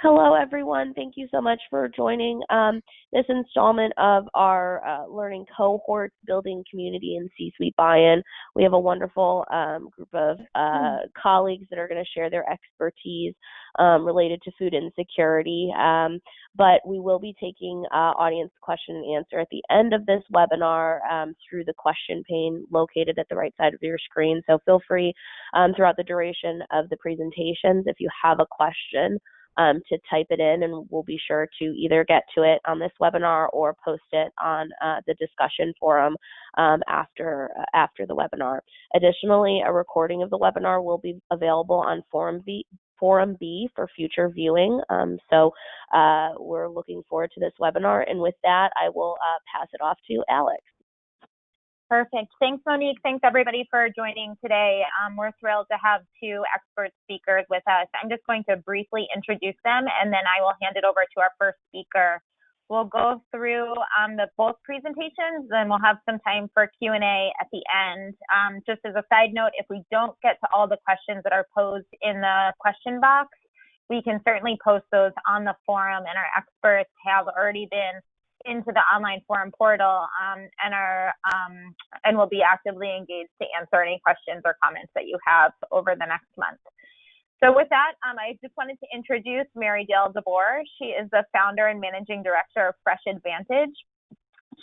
Hello, everyone. Thank you so much for joining this installment of our learning cohort, building community and C-suite buy-in. We have a wonderful group of colleagues that are going to share their expertise related to food insecurity. But we will be taking audience question and answer at the end of this webinar through the question pane located at the right side of your screen. So feel free throughout the duration of the presentations, if you have a question, to type it in, and we'll be sure to either get to it on this webinar or post it on the discussion forum after the webinar. Additionally, a recording of the webinar will be available on Forum B for future viewing. So we're looking forward to this webinar, and with that, I will pass it off to Alex. Perfect. Thanks, Monique. Thanks, everybody, for joining today. We're thrilled to have two expert speakers with us. I'm just going to briefly introduce them, and then I will hand it over to our first speaker. We'll go through both presentations, then we'll have some time for Q&A at the end. Just as a side note, if we don't get to all the questions that are posed in the question box, we can certainly post those on the forum, and our experts have already been into the online forum portal and will be actively engaged to answer any questions or comments that you have over the next month. So with that, I just wanted to introduce Mary Dale DeBoer. She is the founder and managing director of Fresh Advantage.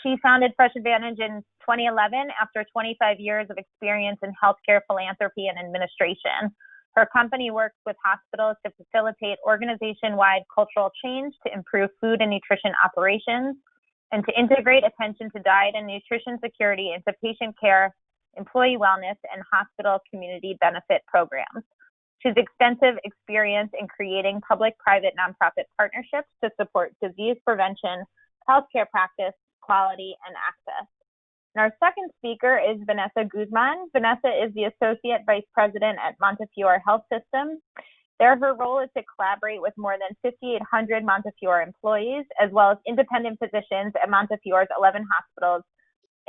She founded Fresh Advantage in 2011 after 25 years of experience in healthcare philanthropy and administration. Her company works with hospitals to facilitate organization-wide cultural change to improve food and nutrition operations and to integrate attention to diet and nutrition security into patient care, employee wellness, and hospital community benefit programs. She has extensive experience in creating public-private nonprofit partnerships to support disease prevention, healthcare practice, quality, and access. And our second speaker is Vanessa Guzman. Vanessa is the Associate Vice President at Montefiore Health System. There, her role is to collaborate with more than 5,800 Montefiore employees, as well as independent physicians at Montefiore's 11 hospitals,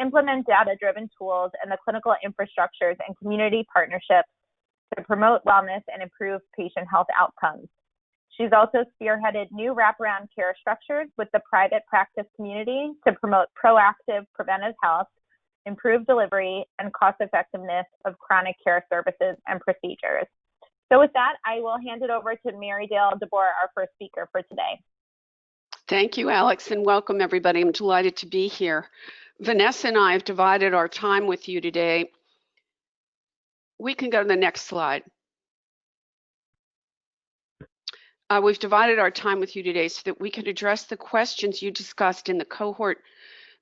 implement data-driven tools and the clinical infrastructures and community partnerships to promote wellness and improve patient health outcomes. She's also spearheaded new wraparound care structures with the private practice community to promote proactive preventive health, improve delivery, and cost effectiveness of chronic care services and procedures. So with that, I will hand it over to Mary Dale DeBoer, our first speaker for today. Thank you, Alex, and welcome everybody. I'm delighted to be here. Vanessa and I have divided our time with you today. We can go to the next slide. We've divided our time with you today so that we can address the questions you discussed in the cohort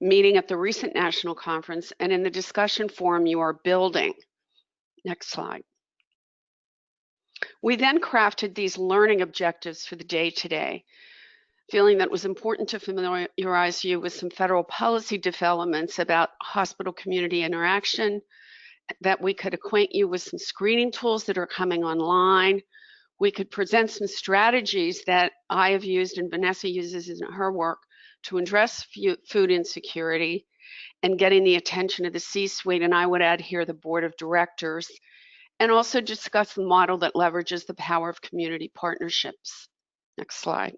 meeting at the recent national conference and in the discussion forum you are building. Next slide. We then crafted these learning objectives for the day today, feeling that it was important to familiarize you with some federal policy developments about hospital community interaction, that we could acquaint you with some screening tools that are coming online. We could present some strategies that I have used and Vanessa uses in her work to address food insecurity and getting the attention of the C-suite, and I would add here the board of directors, and also discuss the model that leverages the power of community partnerships. Next slide.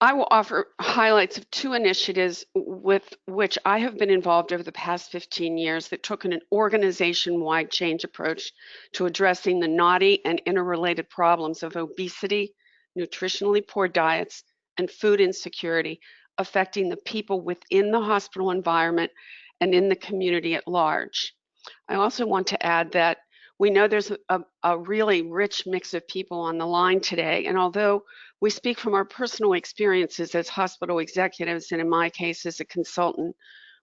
I will offer highlights of two initiatives with which I have been involved over the past 15 years that took an organization-wide change approach to addressing the knotty and interrelated problems of obesity, nutritionally poor diets, and food insecurity affecting the people within the hospital environment and in the community at large. I also want to add that we know there's a really rich mix of people on the line today, and although we speak from our personal experiences as hospital executives, and in my case as a consultant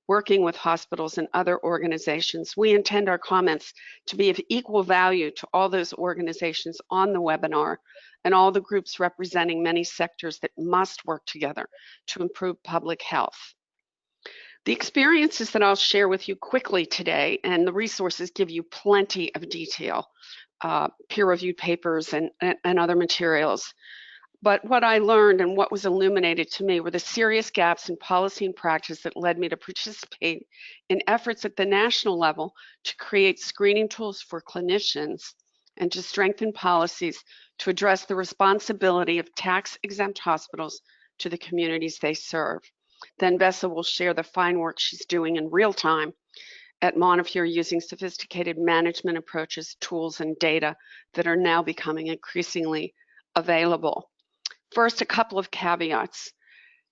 working with hospitals and other organizations, we intend our comments to be of equal value to all those organizations on the webinar and all the groups representing many sectors that must work together to improve public health. The experiences that I'll share with you quickly today, and the resources give you plenty of detail, peer-reviewed papers and other materials. But what I learned and what was illuminated to me were the serious gaps in policy and practice that led me to participate in efforts at the national level to create screening tools for clinicians and to strengthen policies to address the responsibility of tax-exempt hospitals to the communities they serve. Then Vesa will share the fine work she's doing in real time at Montefiore using sophisticated management approaches, tools, and data that are now becoming increasingly available. First, a couple of caveats.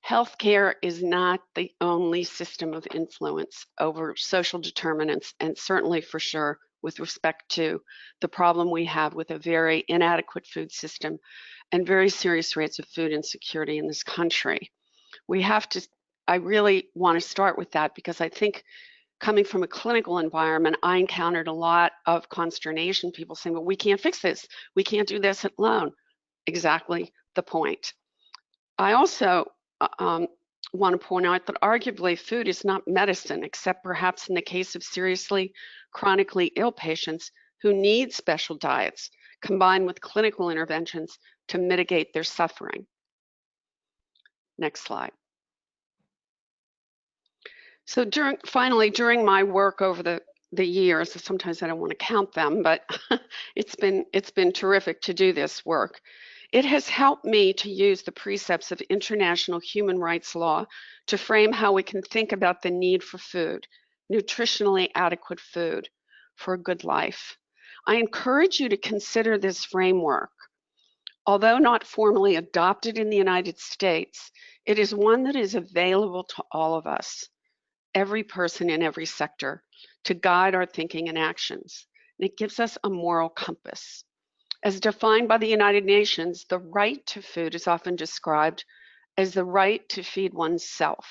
Healthcare is not the only system of influence over social determinants, and certainly for sure with respect to the problem we have with a very inadequate food system and very serious rates of food insecurity in this country. I really want to start with that because I think coming from a clinical environment, I encountered a lot of consternation, people saying, well, we can't fix this. We can't do this alone. Exactly the point. I also want to point out that arguably food is not medicine, except perhaps in the case of seriously chronically ill patients who need special diets combined with clinical interventions to mitigate their suffering. Next slide. So during my work over the years, sometimes I don't want to count them, but it's been terrific to do this work. It has helped me to use the precepts of international human rights law to frame how we can think about the need for food, nutritionally adequate food for a good life. I encourage you to consider this framework. Although not formally adopted in the United States, it is one that is available to all of us, every person in every sector, to guide our thinking and actions. And it gives us a moral compass. As defined by the United Nations, the right to food is often described as the right to feed oneself.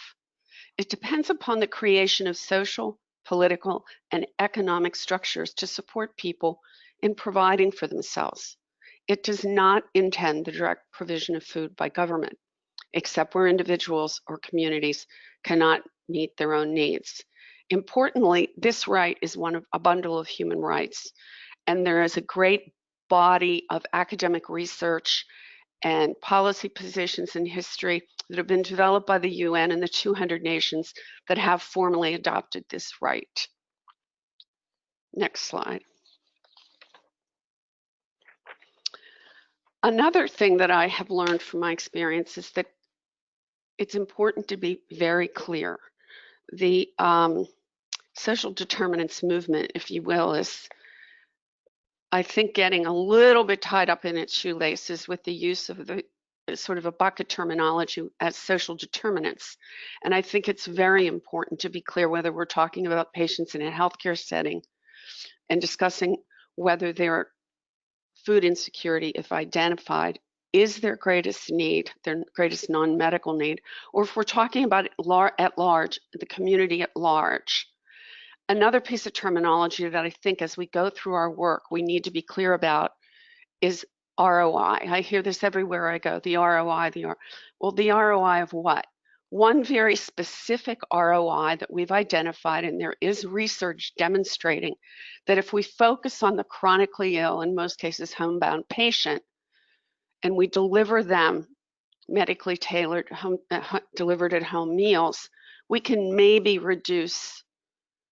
It depends upon the creation of social, political, and economic structures to support people in providing for themselves. It does not intend the direct provision of food by government, except where individuals or communities cannot meet their own needs. Importantly, this right is one of a bundle of human rights, and there is a great body of academic research and policy positions in history that have been developed by the UN and the 200 nations that have formally adopted this right. Next slide. Another thing that I have learned from my experience is that it's important to be very clear. The social determinants movement, if you will, is, I think, getting a little bit tied up in its shoelaces with the use of the sort of a bucket terminology as social determinants. And I think it's very important to be clear whether we're talking about patients in a healthcare setting and discussing whether their food insecurity, if identified, is their greatest need, their greatest non-medical need, or if we're talking about it at large, the community at large. Another piece of terminology that I think as we go through our work, we need to be clear about is ROI. I hear this everywhere I go, the ROI, well, the ROI of what? One very specific ROI that we've identified, and there is research demonstrating that if we focus on the chronically ill, in most cases homebound patient, and we deliver them medically tailored, delivered at home meals, we can maybe reduce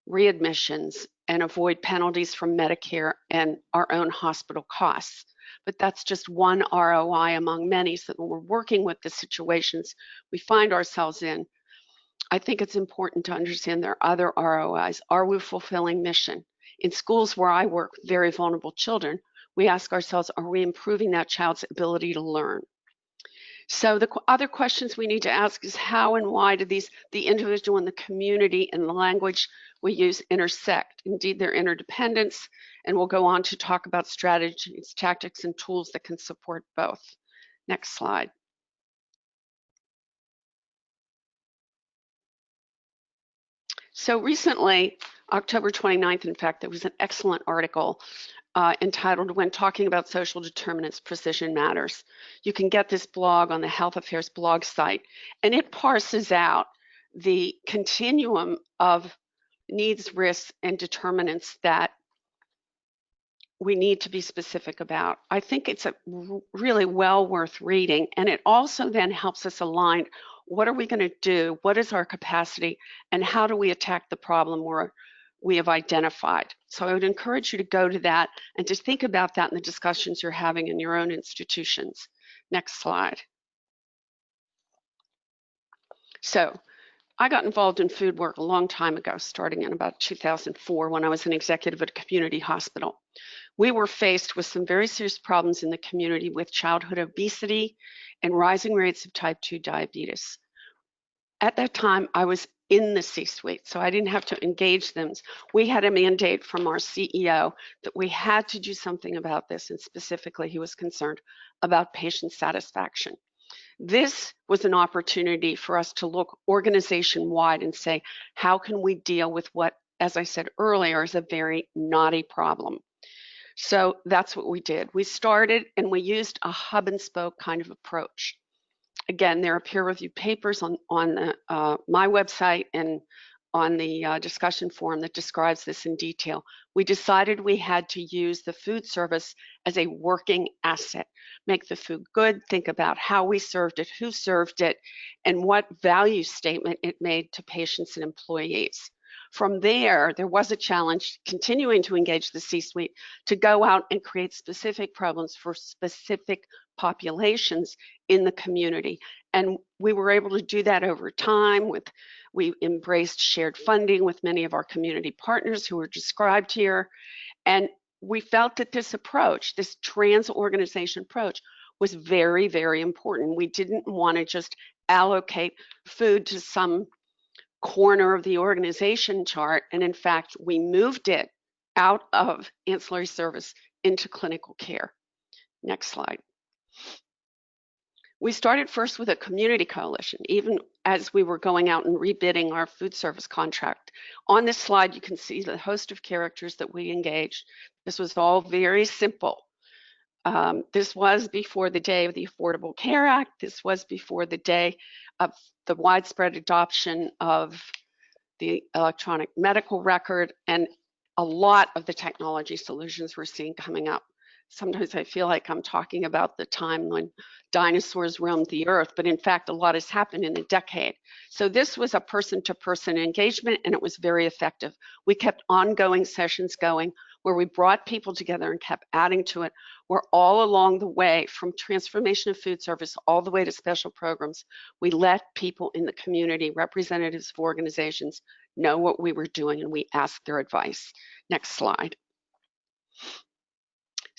readmissions and avoid penalties from Medicare and our own hospital costs. But that's just one ROI among many. So when we're working with the situations we find ourselves in, I think it's important to understand there are other ROIs. Are we fulfilling mission? In schools where I work with very vulnerable children, we ask ourselves, are we improving that child's ability to learn? So the other questions we need to ask is how and why do the individual and the community and the language we use intersect? Indeed, they're interdependence, and we'll go on to talk about strategies, tactics, and tools that can support both. Next slide. So recently, October 29th, in fact, there was an excellent article entitled When Talking About Social Determinants, Precision Matters. You can get this blog on the Health Affairs blog site, and it parses out the continuum of needs, risks, and determinants that we need to be specific about. I think it's a really well worth reading, and it also then helps us align what are we going to do, what is our capacity, and how do we attack the problem we're we have identified. So I would encourage you to go to that and to think about that in the discussions you're having in your own institutions. Next slide. So I got involved in food work a long time ago, starting in about 2004 when I was an executive at a community hospital. We were faced with some very serious problems in the community with childhood obesity and rising rates of type 2 diabetes. At that time, I was in the C-suite, so I didn't have to engage them. We had a mandate from our CEO that we had to do something about this, and specifically, he was concerned about patient satisfaction. This was an opportunity for us to look organization-wide and say, how can we deal with what, as I said earlier, is a very knotty problem? So that's what we did. We started and we used a hub and spoke kind of approach. Again, there are peer-reviewed papers on my website and on the discussion forum that describes this in detail. We decided we had to use the food service as a working asset, make the food good, think about how we served it, who served it, and what value statement it made to patients and employees. From there was a challenge continuing to engage the C-suite to go out and create specific programs for specific populations in the community. And we were able to do that over time. We embraced shared funding with many of our community partners who were described here. And we felt that this approach, this trans-organization approach, was very, very important. We didn't want to just allocate food to some corner of the organization chart. And in fact, we moved it out of ancillary service into clinical care. Next slide. We started first with a community coalition, even as we were going out and rebidding our food service contract. On this slide, you can see the host of characters that we engaged. This was all very simple. This was before the day of the Affordable Care Act. This was before the day of the widespread adoption of the electronic medical record and a lot of the technology solutions we're seeing coming up. Sometimes I feel like I'm talking about the time when dinosaurs roamed the earth, but in fact, a lot has happened in a decade. So this was a person-to-person engagement, and it was very effective. We kept ongoing sessions going where we brought people together and kept adding to it, where all along the way, from transformation of food service all the way to special programs, we let people in the community, representatives of organizations, know what we were doing, and we asked their advice. Next slide.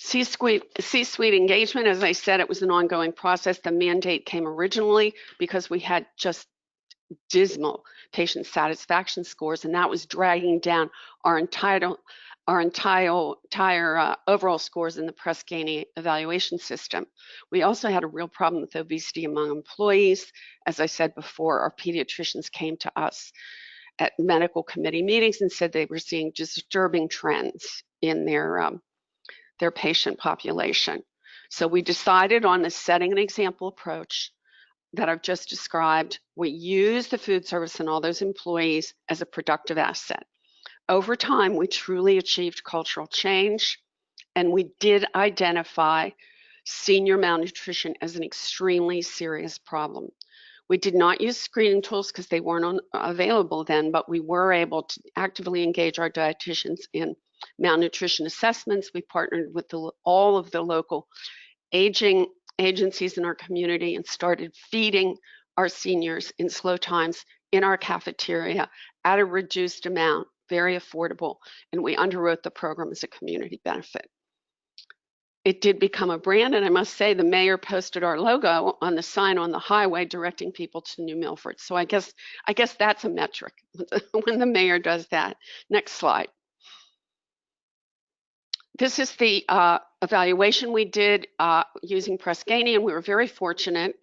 C-suite engagement, as I said, it was an ongoing process. The mandate came originally because we had just dismal patient satisfaction scores, and that was dragging down our entire overall scores in the Press Ganey evaluation system. We also had a real problem with obesity among employees. As I said before, our pediatricians came to us at medical committee meetings and said they were seeing disturbing trends in their patient population. So we decided on the setting an example approach that I've just described. We use the food service and all those employees as a productive asset. Over time, we truly achieved cultural change, and we did identify senior malnutrition as an extremely serious problem. We did not use screening tools because they weren't available then, but we were able to actively engage our dietitians in malnutrition assessments. We partnered with all of the local aging agencies in our community and started feeding our seniors in slow times in our cafeteria at a reduced amount, very affordable, and we underwrote the program as a community benefit. It did become a brand, and I must say the mayor posted our logo on the sign on the highway directing people to New Milford. So I guess that's a metric when the mayor does that. Next slide. This is the evaluation we did using Press Ganey, and we were very fortunate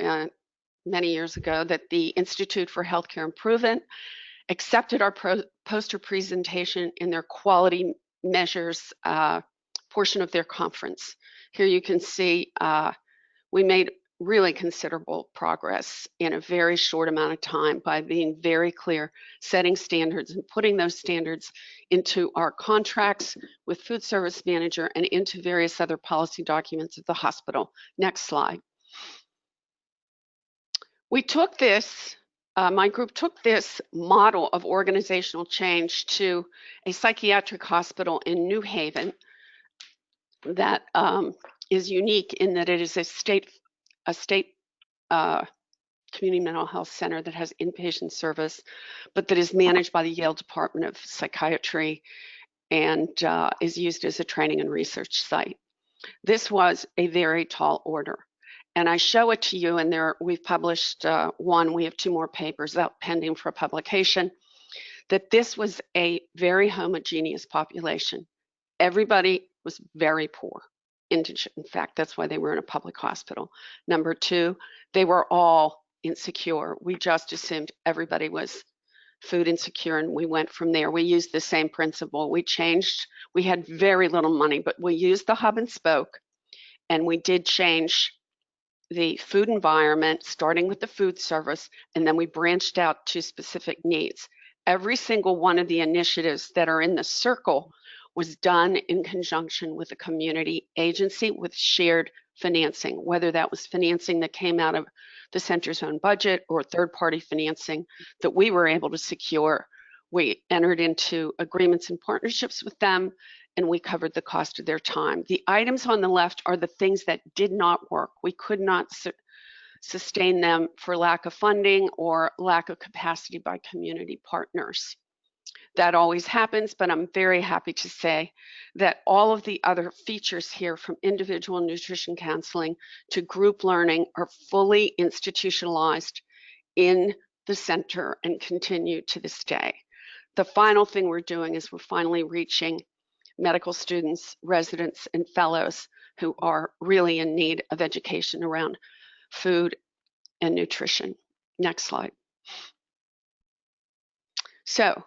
many years ago that the Institute for Healthcare Improvement accepted our poster presentation in their quality measures portion of their conference. Here you can see we made really considerable progress in a very short amount of time by being very clear, setting standards and putting those standards into our contracts with food service manager and into various other policy documents of the hospital. Next slide. We took this my group took this model of organizational change to a psychiatric hospital in New Haven that is unique in that it is a state community mental health center that has inpatient service, but that is managed by the Yale Department of Psychiatry and is used as a training and research site. This was a very tall order. And I show it to you, and we've published one. We have 2 more papers out pending for publication, that this was a very homogeneous population. Everybody was very poor, indigent. In fact, that's why they were in a public hospital. Number 2, they were all insecure. We just assumed everybody was food insecure, and we went from there. We used the same principle. We had very little money, but we used the hub and spoke, and we did change the food environment, starting with the food service, and then we branched out to specific needs. Every single one of the initiatives that are in the circle was done in conjunction with a community agency with shared financing, whether that was financing that came out of the center's own budget or third-party financing that we were able to secure. We entered into agreements and partnerships with them, and we covered the cost of their time. The items on the left are the things that did not work. We could not sustain them for lack of funding or lack of capacity by community partners. That always happens, but I'm very happy to say that all of the other features here, from individual nutrition counseling to group learning, are fully institutionalized in the center and continue to this day. The final thing we're doing is we're finally reaching medical students, residents, and fellows who are really in need of education around food and nutrition. Next slide. So,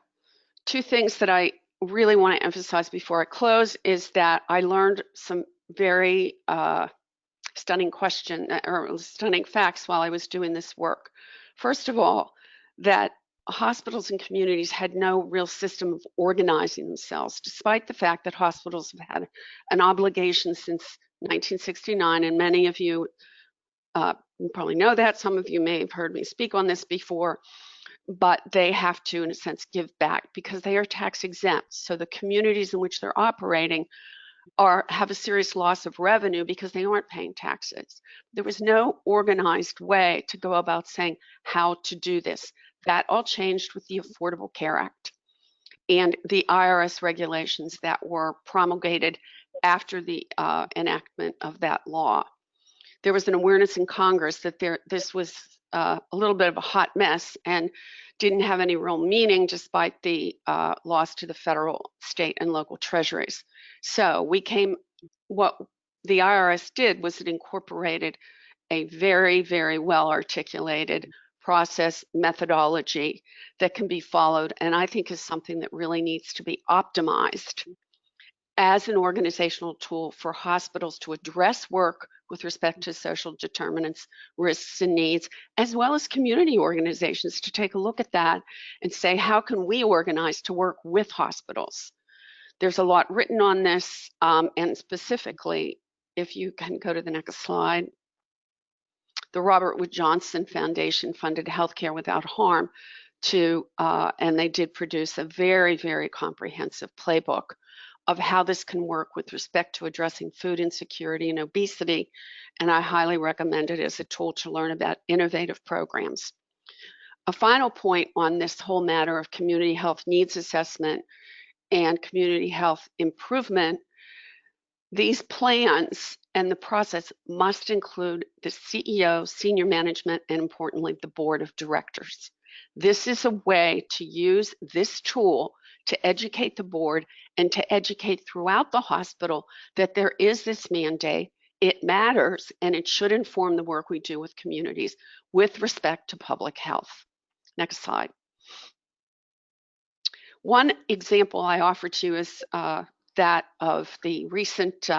2 things that I really want to emphasize before I close is that I learned some very stunning facts while I was doing this work. First of all, that hospitals and communities had no real system of organizing themselves, despite the fact that hospitals have had an obligation since 1969, and many of you probably know that. Some of you may have heard me speak on this before, but they have to, in a sense, give back because they are tax exempt. So the communities in which they're operating have a serious loss of revenue because they aren't paying taxes. There was no organized way to go about saying how to do this. That all changed with the Affordable Care Act and the IRS regulations that were promulgated after the enactment of that law. There was an awareness in Congress that this was a little bit of a hot mess and didn't have any real meaning despite the loss to the federal, state, and local treasuries. So what the IRS did was it incorporated a very, very well articulated process methodology that can be followed, and I think is something that really needs to be optimized as an organizational tool for hospitals to address work with respect to social determinants, risks, and needs, as well as community organizations to take a look at that and say, how can we organize to work with hospitals? There's a lot written on this, and specifically, if you can go to the next slide, the Robert Wood Johnson Foundation funded Healthcare Without Harm and they did produce a very, very comprehensive playbook of how this can work with respect to addressing food insecurity and obesity, and I highly recommend it as a tool to learn about innovative programs. A final point on this whole matter of community health needs assessment and community health improvement, these plans and the process must include the CEO, senior management, and importantly, the board of directors. This is a way to use this tool to educate the board and to educate throughout the hospital that there is this mandate, it matters, and it should inform the work we do with communities with respect to public health. Next slide. One example I offer to you is that of the recent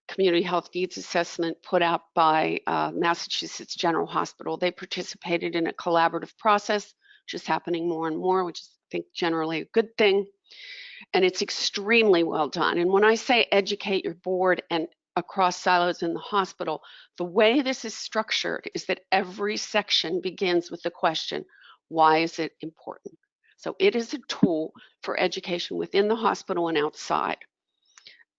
community health needs assessment put out by Massachusetts General Hospital. They participated in a collaborative process, which is happening more and more, which is, I think, generally a good thing. And it's extremely well done. And when I say educate your board and across silos in the hospital. The way this is structured is that every section begins with the question, why is it important? So it is a tool for education within the hospital and outside.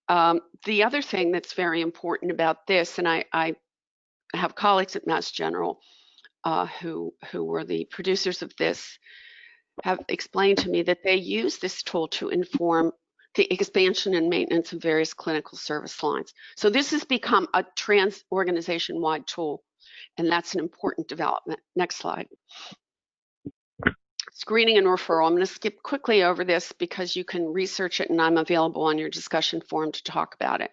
The other thing that's very important about this, and I have colleagues at Mass General who were the producers of this, have explained to me that they use this tool to inform the expansion and maintenance of various clinical service lines. So this has become a trans-organization-wide tool, and that's an important development. Next slide. Screening and referral. I'm going to skip quickly over this because you can research it, and I'm available on your discussion forum to talk about it.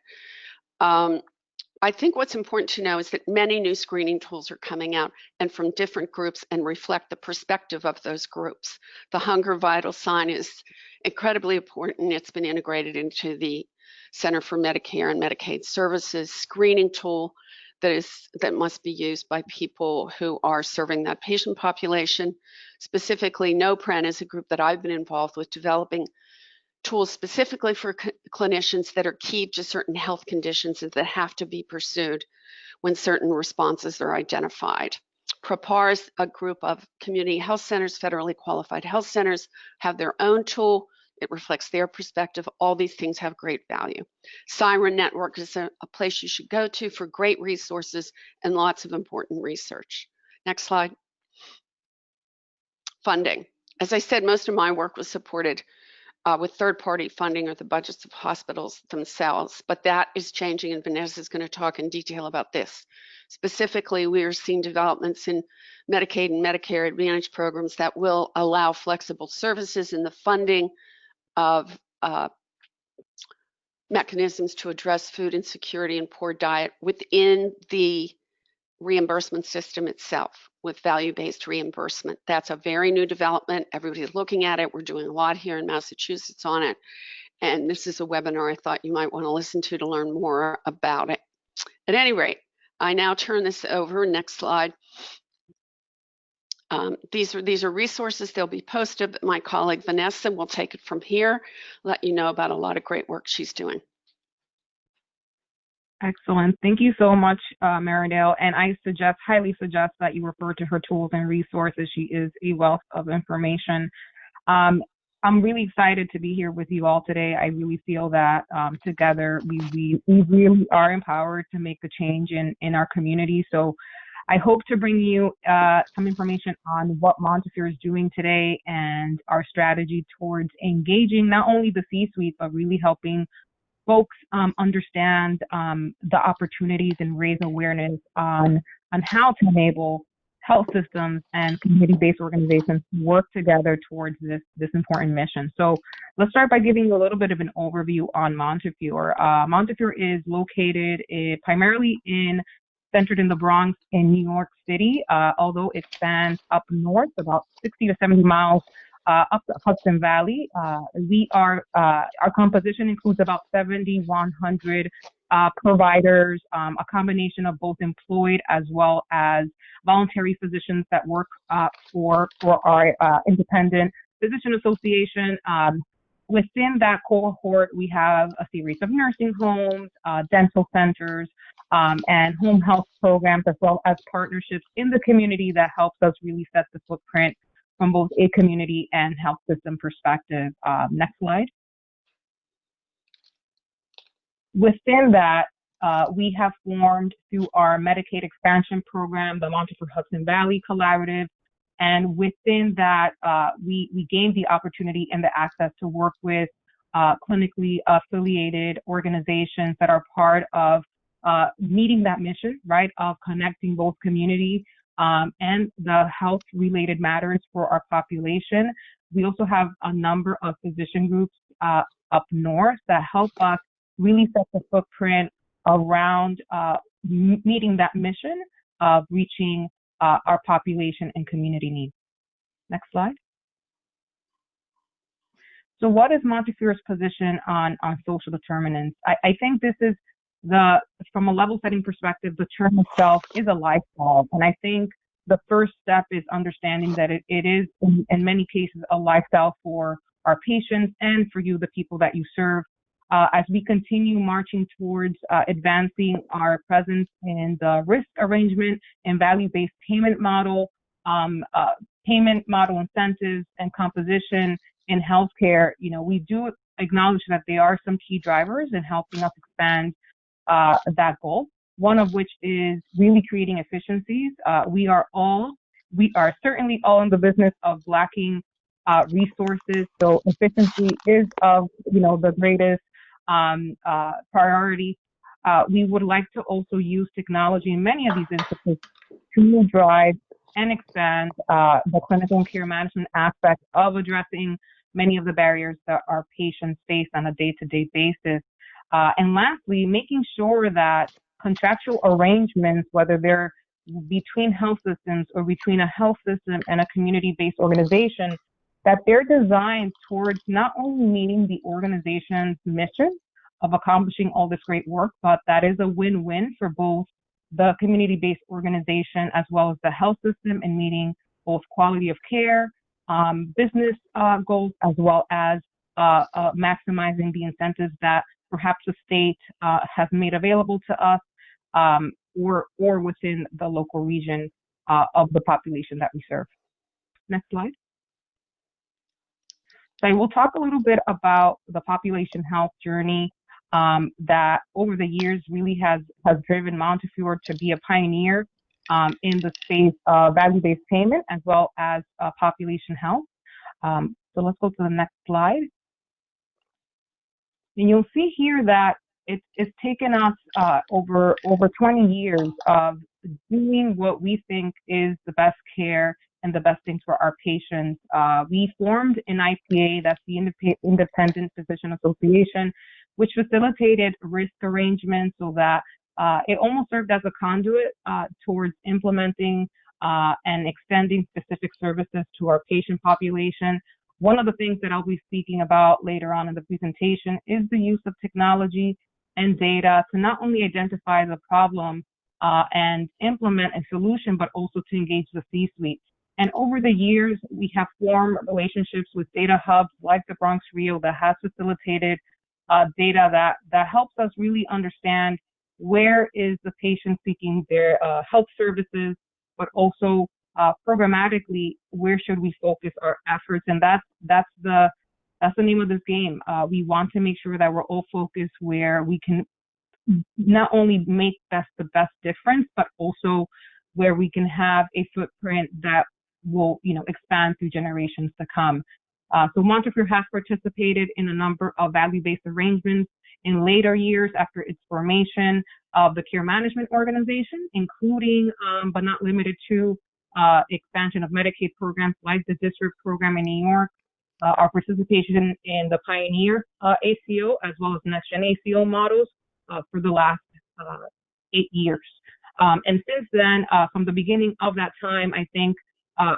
I think what's important to know is that many new screening tools are coming out and from different groups and reflect the perspective of those groups. The Hunger Vital Sign is incredibly important. It's been integrated into the Center for Medicare and Medicaid Services screening tool that must be used by people who are serving that patient population. Specifically, NoPren is a group that I've been involved with developing tools specifically for clinicians that are key to certain health conditions that have to be pursued when certain responses are identified. PROPAR is a group of community health centers, federally qualified health centers, have their own tool. It reflects their perspective. All these things have great value. Siren Network is a place you should go to for great resources and lots of important research. Next slide. Funding. As I said, most of my work was supported with third-party funding or the budgets of hospitals themselves, but that is changing, and Vanessa is going to talk in detail about this. Specifically, we are seeing developments in Medicaid and Medicare Advantage programs that will allow flexible services in the funding of mechanisms to address food insecurity and poor diet within the reimbursement system itself with value-based reimbursement. That's a very new development. Everybody's looking at it. We're doing a lot here in Massachusetts on it. And this is a webinar I thought you might want to listen to learn more about it. At any rate, I now turn this over. Next slide. These are resources. They'll be posted. My colleague Vanessa will take it from here, let you know about a lot of great work she's doing. Excellent. Thank you so much, Maridale. And I highly suggest that you refer to her tools and resources. She is a wealth of information. I'm really excited to be here with you all today. I really feel that together we really are empowered to make the change in our community. So I hope to bring you some information on what Montefiore is doing today and our strategy towards engaging not only the C-suite, but really helping folks understand the opportunities and raise awareness on how to enable health systems and community-based organizations to work together towards this important mission. So let's start by giving you a little bit of an overview on Montefiore. Montefiore is located primarily centered in the Bronx in New York City, although it spans up north about 60 to 70 miles up the Hudson Valley. Our composition includes about 7,100 providers, a combination of both employed as well as voluntary physicians that work for our independent physician association. Within that cohort, we have a series of nursing homes, dental centers, and home health programs, as well as partnerships in the community that helps us really set the footprint from both a community and health system perspective. Next slide. Within that, we have formed through our Medicaid expansion program, the Montefiore Hudson Valley Collaborative. And within that, we gained the opportunity and the access to work with clinically affiliated organizations that are part of meeting that mission, right, of connecting both community and the health-related matters for our population. We also have a number of physician groups up north that help us really set the footprint around meeting that mission of reaching our population and community needs. Next slide. So what is Montefiore's position on social determinants? I think this is from a level setting perspective, the term itself is a lifestyle. And I think the first step is understanding that it is, in many cases, a lifestyle for our patients and for you, the people that you serve. as we continue marching towards advancing our presence in the risk arrangement and value-based payment model, payment model incentives and composition in healthcare, we do acknowledge that there are some key drivers in helping us expand that goal. One of which is really creating efficiencies. We are certainly all in the business of lacking resources, so efficiency is of the greatest priority. We would like to also use technology in many of these instances to drive and expand the clinical and care management aspect of addressing many of the barriers that our patients face on a day-to-day basis. And lastly, making sure that contractual arrangements, whether they're between health systems or between a health system and a community-based organization, that they're designed towards not only meeting the organization's mission of accomplishing all this great work, but that is a win-win for both the community-based organization as well as the health system in meeting both quality of care, business goals, as well as maximizing the incentives that perhaps the state has made available to us or within the local region of the population that we serve. Next slide. So I will talk a little bit about the population health journey that over the years really has driven Montefiore to be a pioneer in the space of value-based payment as well as population health. So let's go to the next slide. And you'll see here that it's taken us over 20 years of doing what we think is the best care and the best things for our patients. We formed an IPA, that's the Independent Physician Association, which facilitated risk arrangements so that it almost served as a conduit towards implementing and extending specific services to our patient population. One of the things that I'll be speaking about later on in the presentation is the use of technology and data to not only identify the problem and implement a solution, but also to engage the C-suite. And over the years, we have formed relationships with data hubs like the Bronx Rio that has facilitated data that helps us really understand where is the patient seeking their health services, but also programmatically, where should we focus our efforts? And that's the name of this game. We want to make sure that we're all focused where we can not only make the best difference, but also where we can have a footprint that will, expand through generations to come. So Montefiore has participated in a number of value-based arrangements in later years after its formation of the care management organization, including, but not limited to, expansion of Medicaid programs like the district program in New York, our participation in the Pioneer ACO, as well as Next-Gen ACO models for the last 8 years. And since then, from the beginning of that time, I think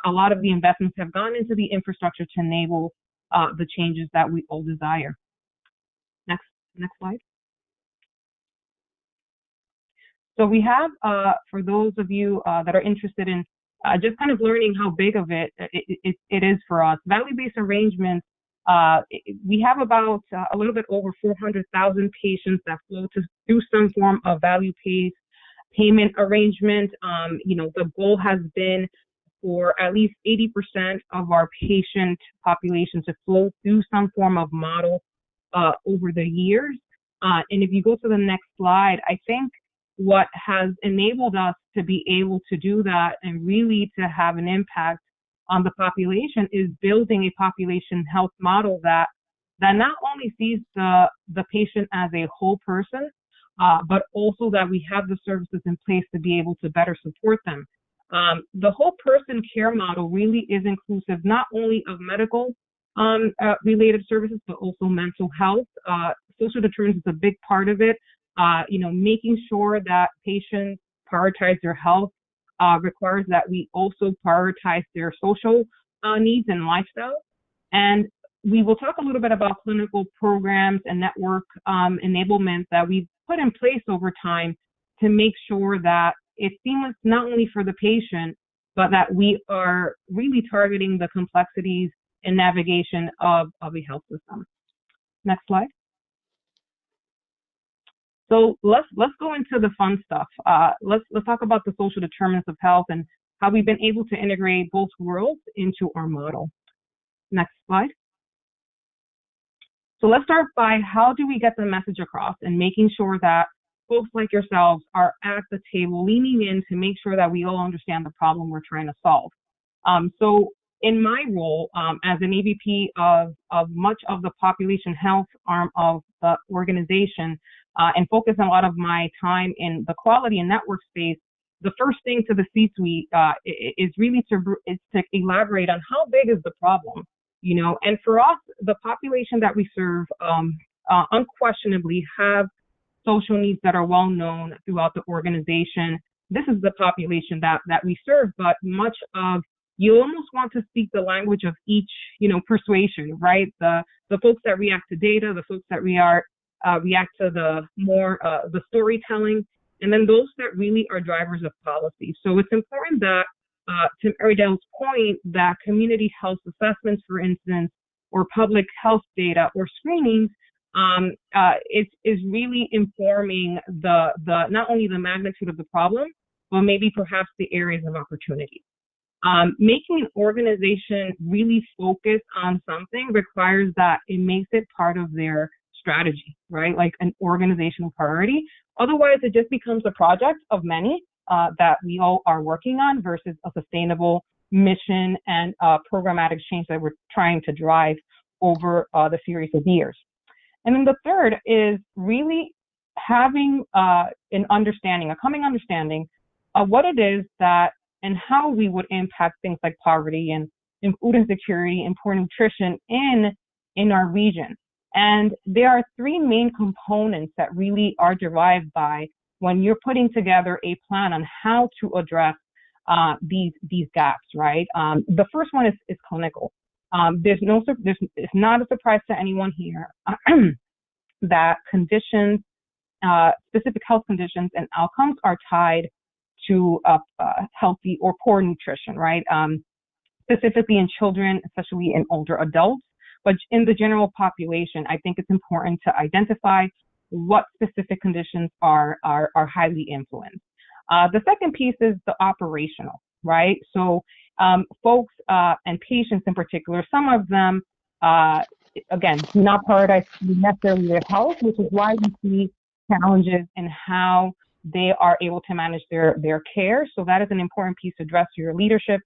a lot of the investments have gone into the infrastructure to enable the changes that we all desire. Next slide. So we have, for those of you that are interested in just kind of learning how big of it is for us, value-based arrangements, we have about a little bit over 400,000 patients that flow through some form of value-based payment arrangement. The goal has been for at least 80% of our patient population to flow through some form of model over the years. And if you go to the next slide, I think what has enabled us to be able to do that and really to have an impact on the population is building a population health model that not only sees the patient as a whole person, but also that we have the services in place to be able to better support them. The whole person care model really is inclusive not only of medical related services, but also mental health. Social deterrence is a big part of it. Making sure that patients prioritize their health requires that we also prioritize their social needs and lifestyle. And we will talk a little bit about clinical programs and network enablement that we've put in place over time to make sure that it's seamless not only for the patient, but that we are really targeting the complexities and navigation of a health system. Next slide. So let's go into the fun stuff. Let's talk about the social determinants of health and how we've been able to integrate both worlds into our model. Next slide. So let's start by how do we get the message across and making sure that folks like yourselves are at the table leaning in to make sure that we all understand the problem we're trying to solve. So in my role as an AVP of much of the population health arm of the organization and focus a lot of my time in the quality and network space, the first thing to the C-suite is really to elaborate on how big is the problem, you know. And for us, the population that we serve unquestionably have social needs that are well known throughout the organization. This is the population that we serve, but much of you almost want to speak the language of each, you know, persuasion, right? The folks that react to data, the folks that react to the more the storytelling, and then those that really are drivers of policy. So it's important that, to Maridale's point, that community health assessments, for instance, or public health data or screenings, is really informing the not only the magnitude of the problem, but maybe perhaps the areas of opportunity. Making an organization really focus on something requires that it makes it part of their strategy, right? Like an organizational priority. Otherwise, it just becomes a project of many that we all are working on versus a sustainable mission and programmatic change that we're trying to drive over the series of years. And then the third is really having an understanding, a coming understanding of what it is that and how we would impact things like poverty and food insecurity and poor nutrition in our region. And there are three main components that really are derived by when you're putting together a plan on how to address these gaps, right? The first one is clinical. It's not a surprise to anyone here that conditions, specific health conditions and outcomes are tied to healthy or poor nutrition, right? Specifically in children, especially in older adults, but in the general population, I think it's important to identify what specific conditions are highly influenced. The second piece is the operational, right? So folks and patients in particular, some of them, again, do not prioritize necessarily their health, which is why we see challenges in how they are able to manage their care. So that is an important piece to address your leadership.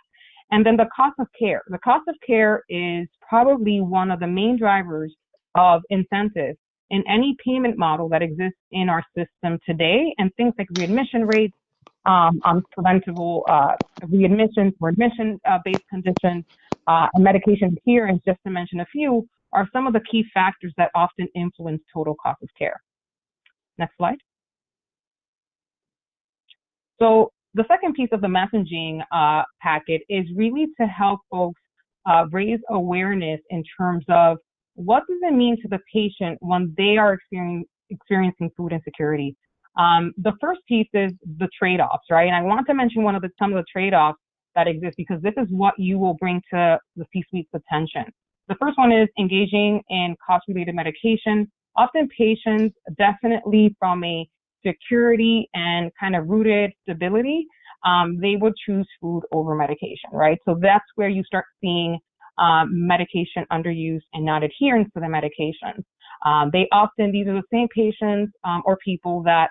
And then the cost of care. The cost of care is probably one of the main drivers of incentives in any payment model that exists in our system today. And things like readmission rates on preventable readmissions or admission-based conditions and medication adherence, just to mention a few, are some of the key factors that often influence total cost of care. Next slide. So the second piece of the messaging packet is really to help folks raise awareness in terms of what does it mean to the patient when they are experiencing food insecurity. The first piece is the trade-offs, right? And I want to mention some of the trade-offs that exist because this is what you will bring to the C-suite's attention. The first one is engaging in cost-related medication. Often patients, definitely from a security and kind of rooted stability, they would choose food over medication, right? So that's where you start seeing medication underuse and not adherence to the medications. These are the same patients or people that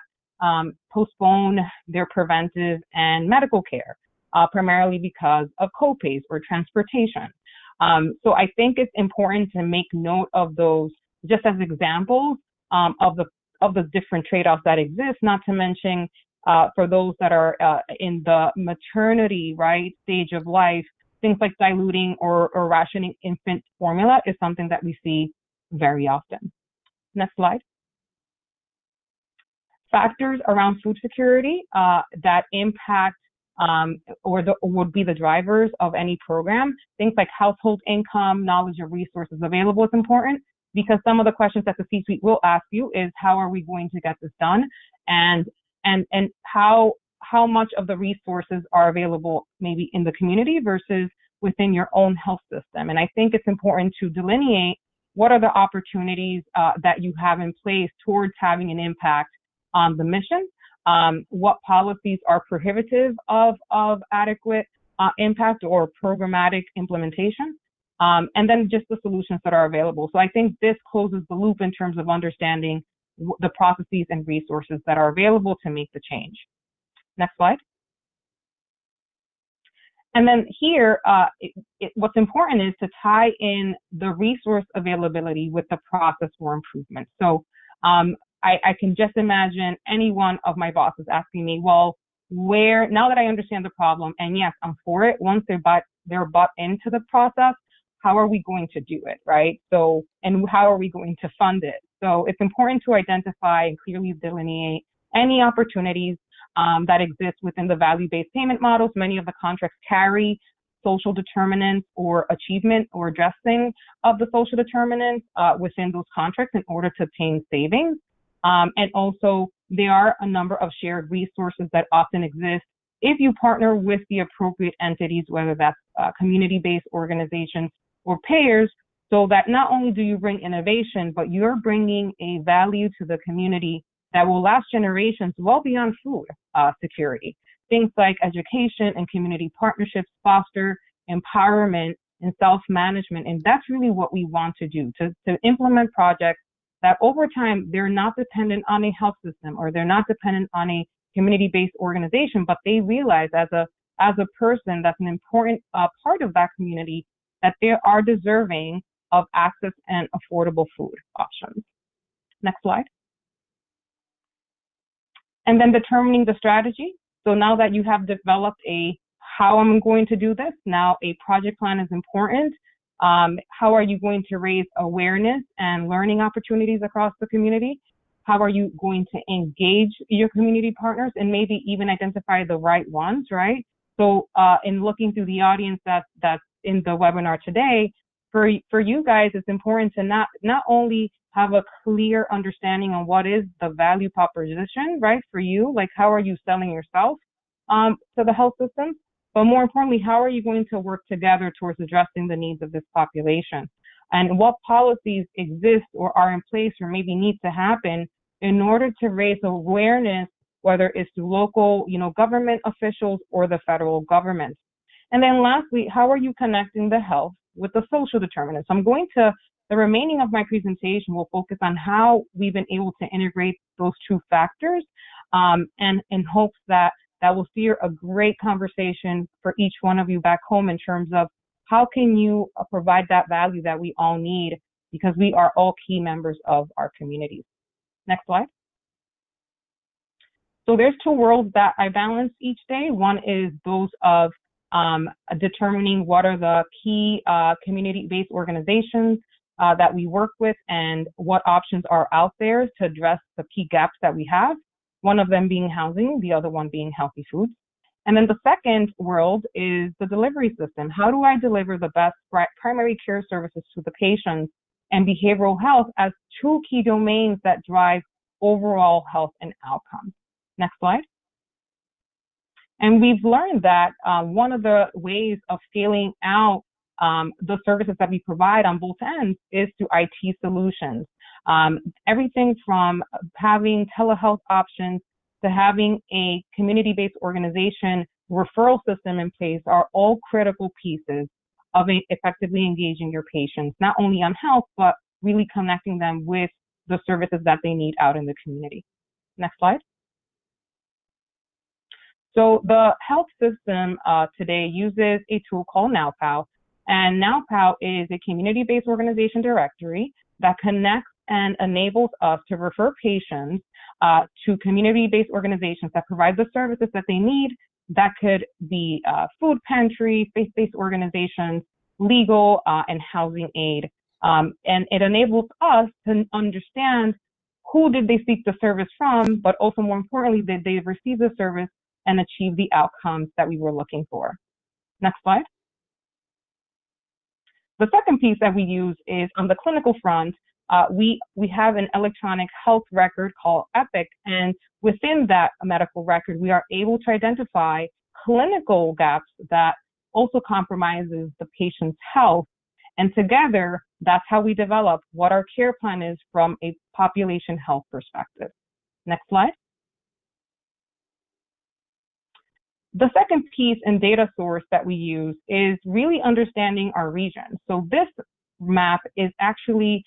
postpone their preventive and medical care, primarily because of copays or transportation. So I think it's important to make note of those just as examples of the different trade-offs that exist, not to mention for those that are in the maternity, right, stage of life, things like diluting or rationing infant formula is something that we see very often. Next slide. Factors around food security that impact would be the drivers of any program. Things like household income, knowledge of resources available is important, because some of the questions that the C-suite will ask you is how are we going to get this done, and how much of the resources are available maybe in the community versus within your own health system. And I think it's important to delineate what are the opportunities that you have in place towards having an impact on the mission, what policies are prohibitive of adequate impact or programmatic implementation, and then just the solutions that are available. So I think this closes the loop in terms of understanding the processes and resources that are available to make the change. Next slide. And then here, what's important is to tie in the resource availability with the process for improvement. So I can just imagine any one of my bosses asking me, well, now that I understand the problem, and yes, I'm for it, once they're bought into the process, how are we going to do it, right? So, and how are we going to fund it? So it's important to identify and clearly delineate any opportunities that exist within the value-based payment models. Many of the contracts carry social determinants or achievement or addressing of the social determinants within those contracts in order to obtain savings. And also, there are a number of shared resources that often exist if you partner with the appropriate entities, whether that's community-based organizations or payers, so that not only do you bring innovation, but you're bringing a value to the community that will last generations well beyond food security. Things like education and community partnerships foster empowerment and self-management, and that's really what we want to do, to implement projects that over time, they're not dependent on a health system or they're not dependent on a community-based organization, but they realize as a person that's an important part of that community that they are deserving of access and affordable food options. Next slide. And then determining the strategy. So now that you have developed how I'm going to do this, now a project plan is important. How are you going to raise awareness and learning opportunities across the community? How are you going to engage your community partners and maybe even identify the right ones, right? So in looking through the audience that's in the webinar today, for you guys, it's important to not only have a clear understanding on what is the value proposition, right, for you, like how are you selling yourself to the health system, but more importantly, how are you going to work together towards addressing the needs of this population? And what policies exist or are in place or maybe need to happen in order to raise awareness, whether it's through local, government officials or the federal government. And then lastly, how are you connecting the health with the social determinants? I'm going to, the remaining of my presentation will focus on how we've been able to integrate those two factors and in hopes that will steer a great conversation for each one of you back home in terms of how can you provide that value that we all need, because we are all key members of our communities. Next slide. So there's two worlds that I balance each day. One is those of determining what are the key community-based organizations that we work with and what options are out there to address the key gaps that we have. One of them being housing, the other one being healthy foods. And then the second world is the delivery system. How do I deliver the best primary care services to the patients and behavioral health as two key domains that drive overall health and outcomes? Next slide. And we've learned that one of the ways of scaling out the services that we provide on both ends is through IT solutions. Everything from having telehealth options to having a community-based organization referral system in place are all critical pieces of effectively engaging your patients, not only on health, but really connecting them with the services that they need out in the community. Next slide. So the health system today uses a tool called NowPow, and NowPow is a community-based organization directory that connects and enables us to refer patients to community-based organizations that provide the services that they need. That could be food pantry, faith-based organizations, legal, and housing aid. And it enables us to understand who did they seek the service from, but also more importantly, did they receive the service and achieve the outcomes that we were looking for. Next slide. The second piece that we use is on the clinical front. We have an electronic health record called Epic, and within that medical record, we are able to identify clinical gaps that also compromises the patient's health. And together, that's how we develop what our care plan is from a population health perspective. Next slide. The second piece and data source that we use is really understanding our region. So this map is actually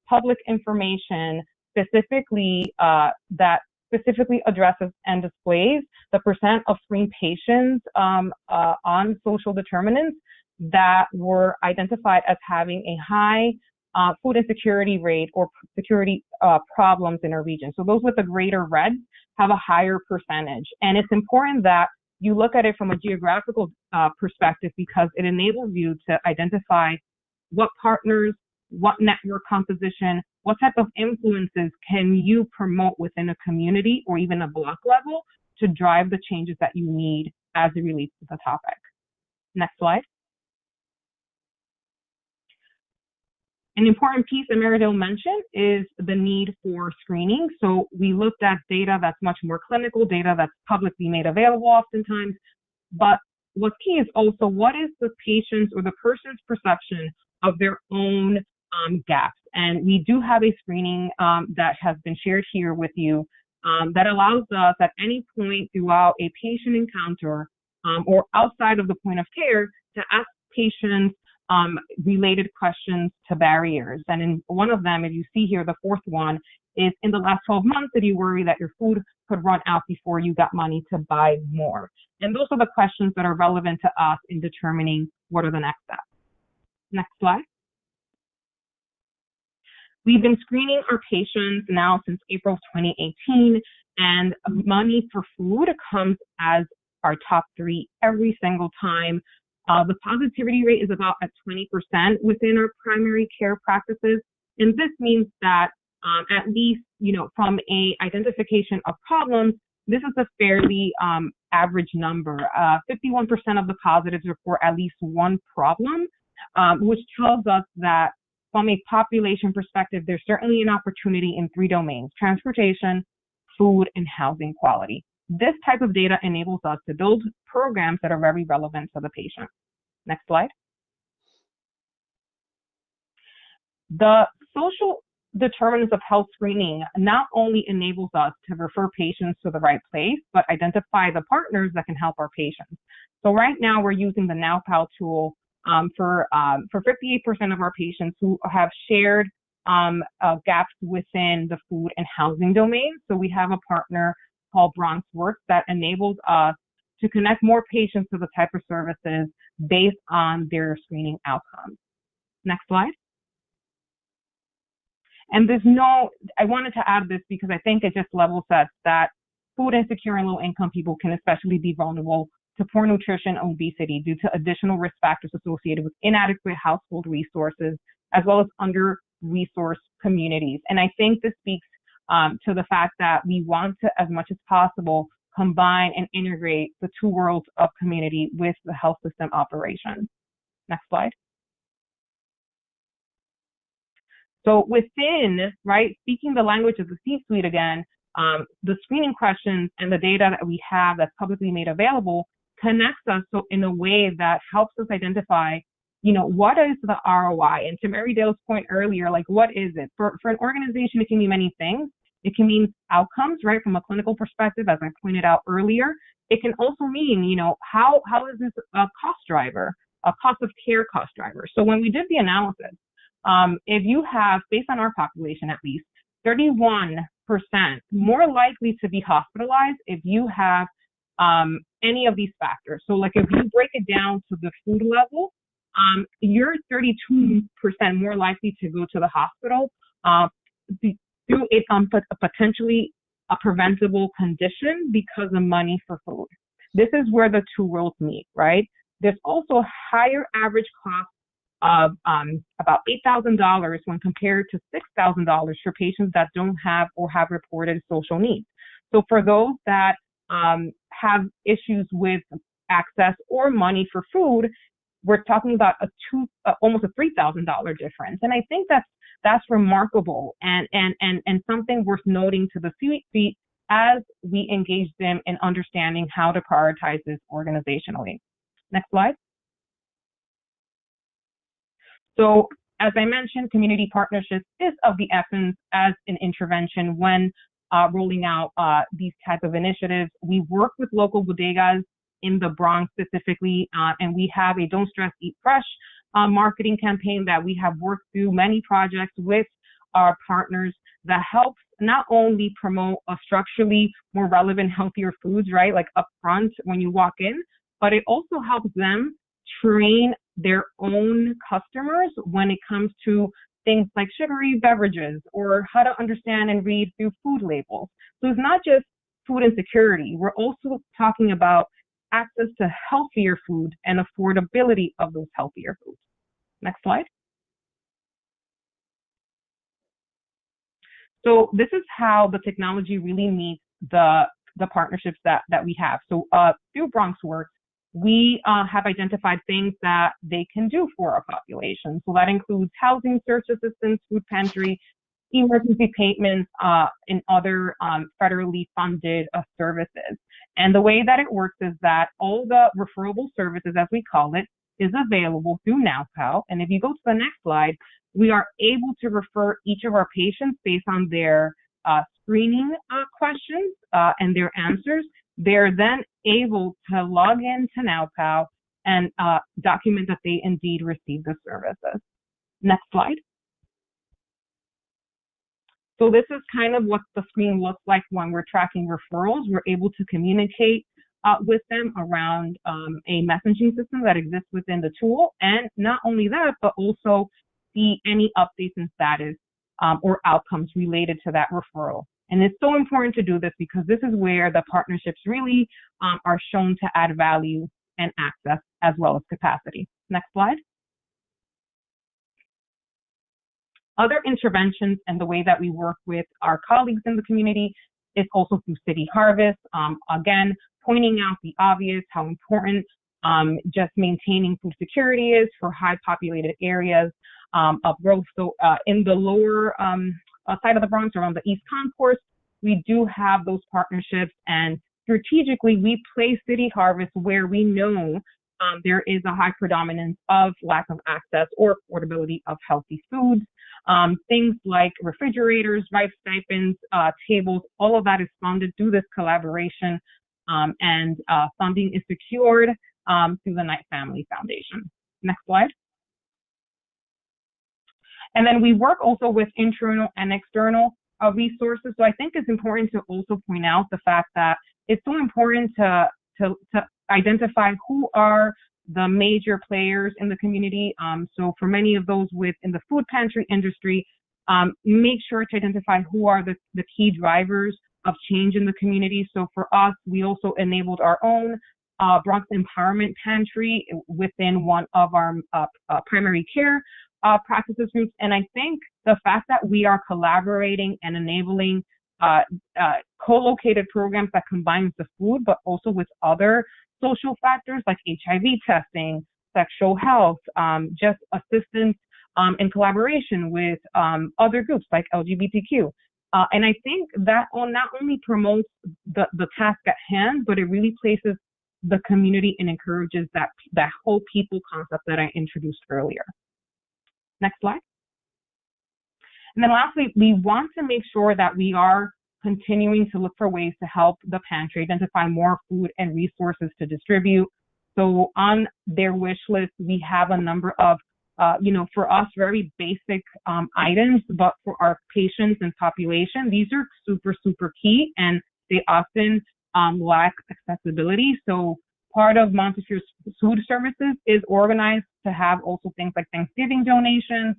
public information specifically that specifically addresses and displays the percent of screened patients on social determinants that were identified as having a high food insecurity rate or security problems in our region. So those with the greater red have a higher percentage. And it's important that you look at it from a geographical perspective because it enables you to identify what partners, what network composition, what type of influences can you promote within a community or even a block level to drive the changes that you need as it relates to the topic. Next slide. An important piece that Meridale mentioned is the need for screening. So we looked at data that's much more clinical, data that's publicly made available oftentimes, but what's key is also what is the patient's or the person's perception of their own gaps. And we do have a screening that has been shared here with you that allows us at any point throughout a patient encounter or outside of the point of care to ask patients related questions to barriers. And in one of them, if you see here, the fourth one is, in the last 12 months, did you worry that your food could run out before you got money to buy more? And those are the questions that are relevant to us in determining what are the next steps. Next slide. We've been screening our patients now since April 2018, and money for food comes as our top three every single time. The positivity rate is about at 20% within our primary care practices. And this means that at least, from a identification of problems, this is a fairly average number. 51% of the positives report at least one problem, which tells us that from a population perspective, there's certainly an opportunity in three domains: transportation, food, and housing quality. This type of data enables us to build programs that are very relevant to the patient. Next slide. The social determinants of health screening not only enables us to refer patients to the right place, but identify the partners that can help our patients. So right now we're using the NowPal tool for 58% of our patients who have shared gaps within the food and housing domain. So we have a partner called Bronx Works that enables us to connect more patients to the type of services based on their screening outcomes. Next slide. And I wanted to add this because I think it just level sets that food insecure and low income people can especially be vulnerable to poor nutrition and obesity due to additional risk factors associated with inadequate household resources, as well as under-resourced communities. And I think this speaks to the fact that we want to, as much as possible, combine and integrate the two worlds of community with the health system operations. Next slide. So within, speaking the language of the C-suite again, the screening questions and the data that we have that's publicly made available connects us so in a way that helps us identify, what is the ROI? And to Mary Dale's point earlier, what is it? For an organization, it can mean many things. It can mean outcomes, from a clinical perspective, as I pointed out earlier. It can also mean, how is this a cost driver, a cost of care cost driver? So when we did the analysis, if you have, based on our population at least, 31% more likely to be hospitalized if you have any of these factors. So if you break it down to the food level, you're 32% more likely to go to the hospital through a potentially a preventable condition because of money for food. This is where the two worlds meet, There's also higher average cost of about $8,000 when compared to $6,000 for patients that don't have or have reported social needs. So for those that have issues with access or money for food, we're talking about almost a $3,000 difference. And I think that's remarkable and something worth noting to the C-suite as we engage them in understanding how to prioritize this organizationally. Next slide. So as I mentioned, community partnerships is of the essence as an intervention when rolling out these type of initiatives. We work with local bodegas in the Bronx specifically, and we have a Don't Stress, Eat Fresh marketing campaign that we have worked through many projects with our partners that helps not only promote a structurally more relevant, healthier foods, right, like upfront when you walk in, but it also helps them train their own customers when it comes to things like sugary beverages or how to understand and read through food labels. So it's not just food insecurity. We're also talking about access to healthier food and affordability of those healthier foods. Next slide. So this is how the technology really meets the partnerships that we have. So through BronxWorks, we have identified things that they can do for our population. So that includes housing search assistance, food pantry, emergency payments, and other federally funded services. And the way that it works is that all the referable services, as we call it, is available through NowPal. And if you go to the next slide, we are able to refer each of our patients based on their screening questions and their answers. They're then able to log into NowPal and document that they indeed received the services. Next slide. So this is kind of what the screen looks like when we're tracking referrals. We're able to communicate with them around a messaging system that exists within the tool. And not only that, but also see any updates in status or outcomes related to that referral. And it's so important to do this because this is where the partnerships really are shown to add value and access as well as capacity. Next slide. Other interventions and the way that we work with our colleagues in the community is also through City Harvest. Again, pointing out the obvious, how important just maintaining food security is for high populated areas of growth. So in the lower side of the Bronx, around the East Concourse, we do have those partnerships, and strategically we place City Harvest where we know there is a high predominance of lack of access or affordability of healthy foods. Things like refrigerators, rice stipends, tables, all of that is funded through this collaboration, and funding is secured through the Knight Family Foundation. Next slide. And then we work also with internal and external resources. So I think it's important to also point out the fact that it's so important to identify who are the major players in the community. So for many of those within the food pantry industry, make sure to identify who are the key drivers of change in the community. So for us, we also enabled our own Bronx Empowerment Pantry within one of our primary care practices groups. And I think the fact that we are collaborating and enabling co-located programs that combines the food, but also with other social factors like HIV testing, sexual health, just assistance in collaboration with other groups like LGBTQ. And I think that not only promotes the task at hand, but it really places the community and encourages that whole people concept that I introduced earlier. Next slide. And then lastly, we want to make sure that we are continuing to look for ways to help the pantry identify more food and resources to distribute. So on their wish list, we have a number of, for us, very basic items, but for our patients and population, these are super, super key, and they often lack accessibility. So part of Montefiore's food services is organized to have also things like Thanksgiving donations.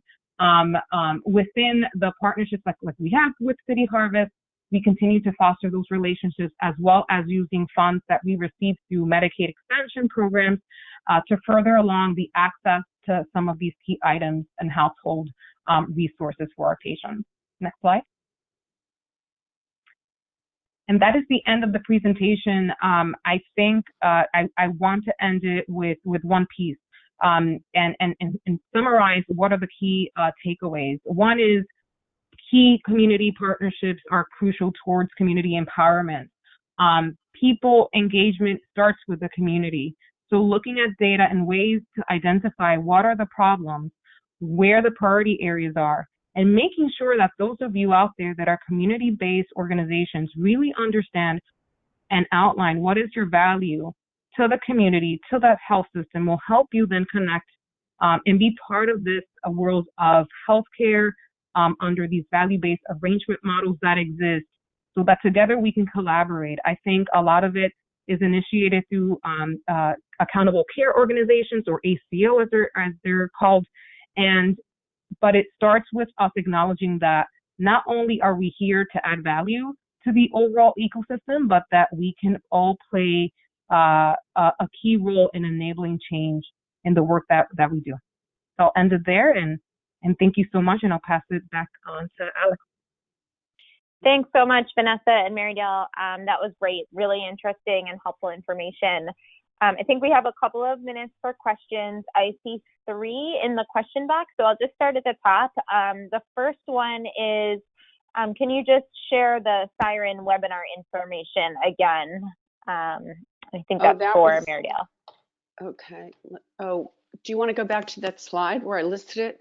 Within the partnerships like we have with City Harvest, we continue to foster those relationships as well as using funds that we receive through Medicaid expansion programs to further along the access to some of these key items and household resources for our patients. Next slide. And that is the end of the presentation. I think I want to end it with one piece and summarize what are the key takeaways. One is key community partnerships are crucial towards community empowerment. People engagement starts with the community. So looking at data and ways to identify what are the problems, where the priority areas are, and making sure that those of you out there that are community-based organizations really understand and outline what is your value to the community, to that health system, will help you then connect and be part of this world of healthcare under these value-based arrangement models that exist, so that together we can collaborate. I think a lot of it is initiated through accountable care organizations, or ACO as they're called, but it starts with us acknowledging that not only are we here to add value to the overall ecosystem, but that we can all play a key role in enabling change in the work that we do. So I'll end it there, and thank you so much, and I'll pass it back on to Alex. Thanks so much, Vanessa and Marydale. That was great, really interesting and helpful information. I think we have a couple of minutes for questions. I see 3 in the question box, so I'll just start at the top. The first one is, can you just share the Siren webinar information again? I think that's for Marydale. Okay. Oh, do you want to go back to that slide where I listed it?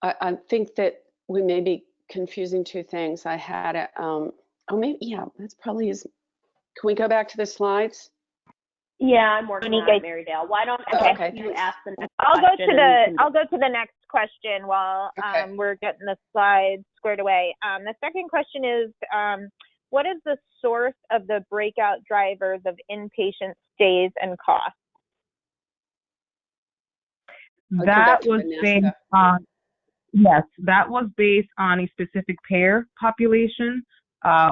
I think that we may be confusing 2 things. I had it, oh, maybe, yeah, that's probably is. Can we go back to the slides? Yeah, I'm working on it, Marydale. Why don't you ask the next question? I'll go to the next question while we're getting the slides squared away. The second question is, what is the source of the breakout drivers of inpatient stays and costs? That was based on, yes, that was based on a specific payer population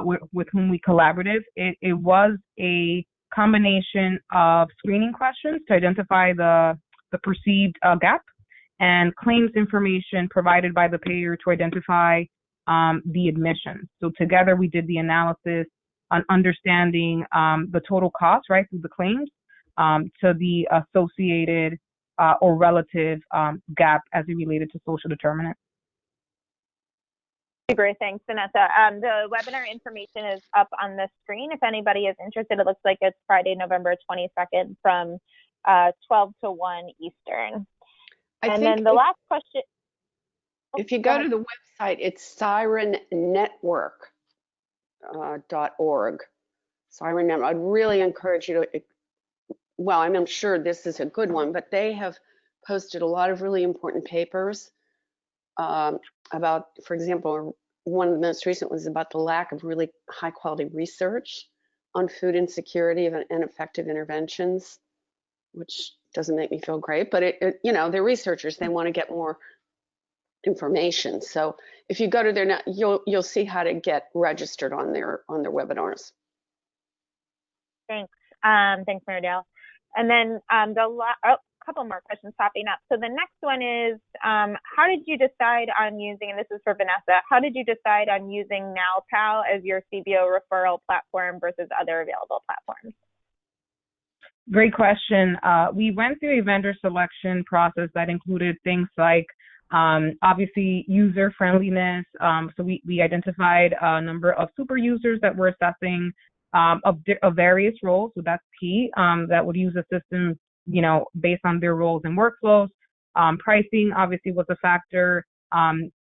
with whom we collaborated. It was a combination of screening questions to identify the perceived gap, and claims information provided by the payer to identify the admission. So together we did the analysis on understanding the total cost, right, through the claims to the associated or relative gap as it related to social determinants. Super, thanks, Vanessa. The webinar information is up on the screen. If anybody is interested, it looks like it's Friday, November 22nd from 12 to 1 Eastern. And then the last question. If you go to the website, it's sirennetwork.org. Siren Network. I'd really encourage you to, well, I'm sure this is a good one, but they have posted a lot of really important papers about, for example, one of the most recent was about the lack of really high quality research on food insecurity and effective interventions, which doesn't make me feel great, but you know, they're researchers, they want to get more information. So if you go to their, you'll see how to get registered on their webinars. Thanks. Thanks, Marydale. And then couple more questions popping up. So the next one is, how did you decide on using, and this is for Vanessa, how did you decide on using NowPal as your CBO referral platform versus other available platforms? Great question. We went through a vendor selection process that included things like, obviously, user friendliness. So we identified a number of super users that were assessing of various roles. So that's key, that would use the system, you know, based on their roles and workflows. Pricing obviously was a factor.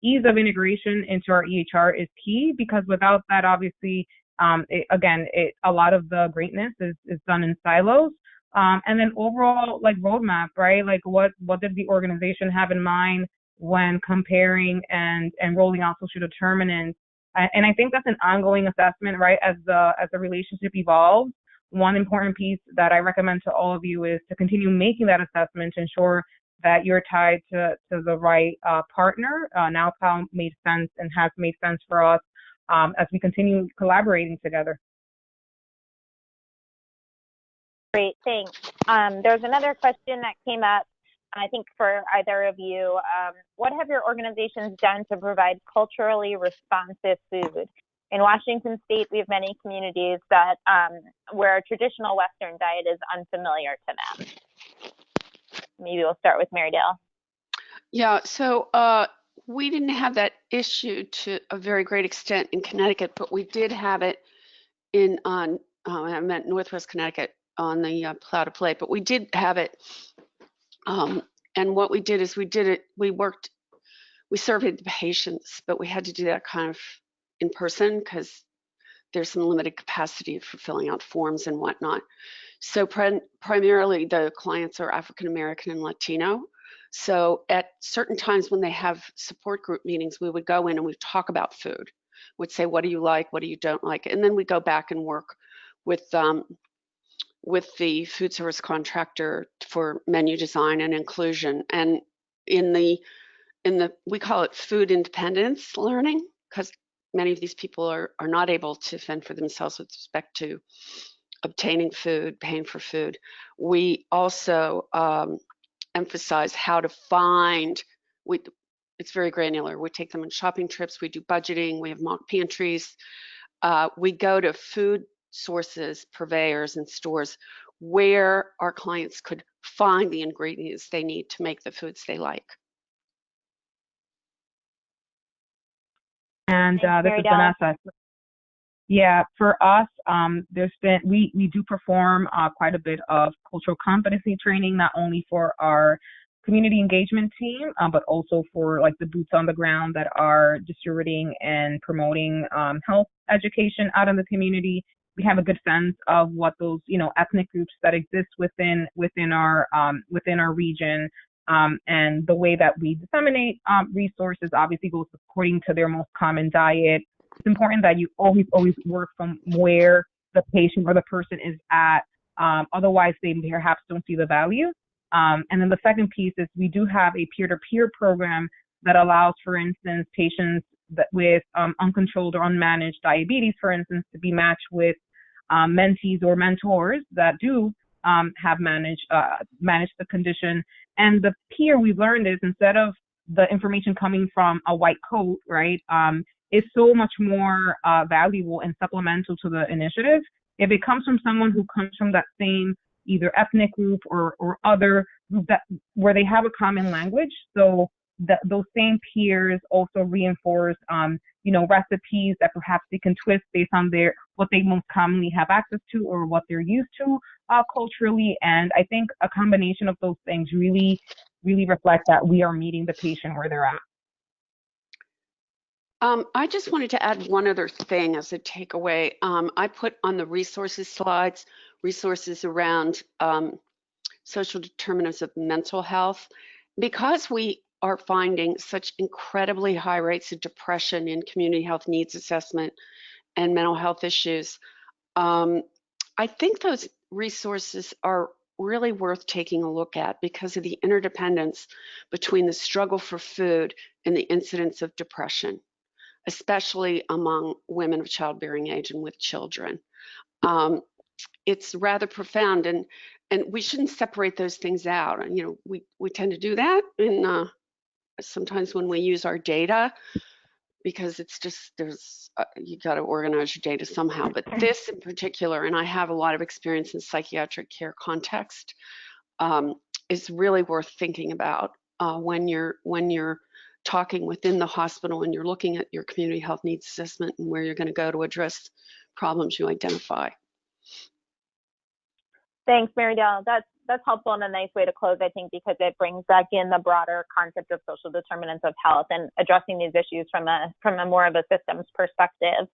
Ease of integration into our EHR is key, because without that, obviously, a lot of the greatness is done in silos. And then overall, like, roadmap, right? Like, what did the organization have in mind when comparing and rolling out social determinants? And I think that's an ongoing assessment, right? As the relationship evolves. One important piece that I recommend to all of you is to continue making that assessment to ensure that you're tied to the right partner. NowPal made sense and has made sense for us as we continue collaborating together. Great, thanks. There's another question that came up, I think for either of you. What have your organizations done to provide culturally responsive food? In Washington State, we have many communities that where a traditional Western diet is unfamiliar to them. Maybe we'll start with Marydale. Yeah, so we didn't have that issue to a very great extent in Connecticut, but we did have it I meant Northwest Connecticut on the Plow to Play, but we did have it. And what we did is we worked we surveyed the patients, but we had to do that kind of in person because there's some limited capacity for filling out forms and whatnot. So primarily the clients are African American and Latino. So at certain times when they have support group meetings, we would go in and we'd talk about food. We'd say, what do you like? What do you don't like? And then we go back and work with the food service contractor for menu design and inclusion. And in the we call it food independence learning, because many of these people are not able to fend for themselves with respect to obtaining food, paying for food. We also emphasize how to find. It's very granular. We take them on shopping trips. We do budgeting. We have mock pantries. We go to food sources, purveyors, and stores where our clients could find the ingredients they need to make the foods they like. And this is Vanessa. Yeah, for us, we do perform quite a bit of cultural competency training, not only for our community engagement team, but also for like the boots on the ground that are distributing and promoting health education out in the community. We have a good sense of what those ethnic groups that exist within our region. And the way that we disseminate resources obviously goes according to their most common diet. It's important that you always work from where the patient or the person is at. Otherwise, they perhaps don't see the value. And then the second piece is we do have a peer-to-peer program that allows, for instance, patients with uncontrolled or unmanaged diabetes, for instance, to be matched with mentees or mentors that do have managed the condition. And the peer, we've learned, is instead of the information coming from a white coat, right, is so much more valuable and supplemental to the initiative if it comes from someone who comes from that same either ethnic group or other group where they have a common language. So those same peers also reinforce recipes that perhaps they can twist based on what they most commonly have access to or what they're used to culturally. And I think a combination of those things really reflect that we are meeting the patient where they're at. I just wanted to add one other thing as a takeaway. I put on the resources slides resources around social determinants of mental health. Because we are finding such incredibly high rates of depression in community health needs assessment and mental health issues, I think those resources are really worth taking a look at because of the interdependence between the struggle for food and the incidence of depression, especially among women of childbearing age and with children. It's rather profound, and we shouldn't separate those things out. And we tend to do that in sometimes when we use our data, because it's just you got to organize your data somehow. But this in particular, and I have a lot of experience in psychiatric care context, is really worth thinking about when you're talking within the hospital and you're looking at your community health needs assessment and where you're going to go to address problems you identify. Thanks, Mary Dale. That's helpful and a nice way to close, I think, because it brings back in the broader concept of social determinants of health and addressing these issues from a more of a systems perspective.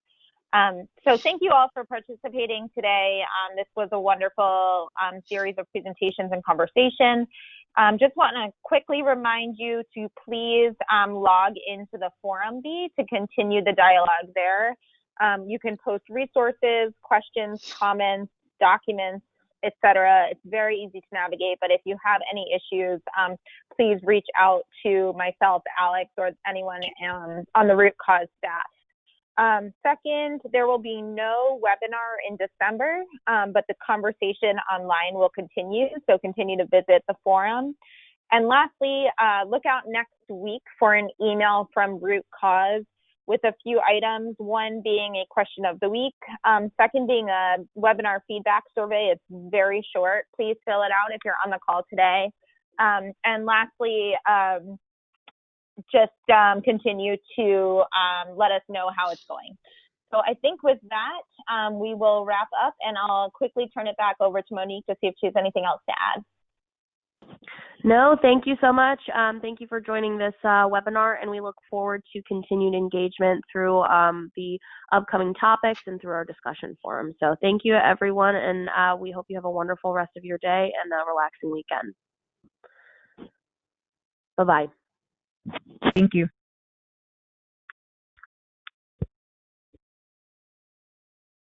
So thank you all for participating today. This was a wonderful series of presentations and conversation. Just want to quickly remind you to please log into the forum B to continue the dialogue there. You can post resources, questions, comments, documents, etc. It's very easy to navigate, but if you have any issues, please reach out to myself, Alex, or anyone on the Root Cause staff. Second, there will be no webinar in December, but the conversation online will continue, so continue to visit the forum. And lastly, look out next week for an email from Root Cause with a few items, one being a question of the week, second being a webinar feedback survey. It's very short. Please fill it out if you're on the call today. And lastly, just continue to let us know how it's going. So I think with that, we will wrap up, and I'll quickly turn it back over to Monique to see if she has anything else to add. No, thank you so much. Thank you for joining this webinar, and we look forward to continued engagement through the upcoming topics and through our discussion forum. So thank you, everyone, and we hope you have a wonderful rest of your day and a relaxing weekend. Bye-bye. Thank you.